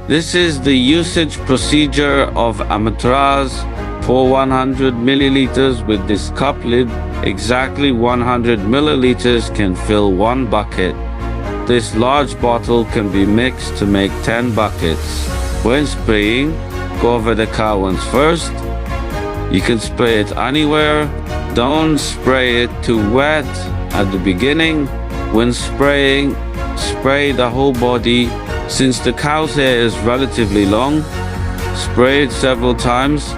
This is the usage procedure of amitraz for 100 milliliters with this cup lid. Exactly 100 milliliters can fill one bucket. This large bottle can be mixed to make 10 buckets. When spraying, go over the cow once first. You can spray it anywhere. Don't spray it too wet at the beginning. When spraying, spray the whole body. Since the cow's hair is relatively long, spray it several times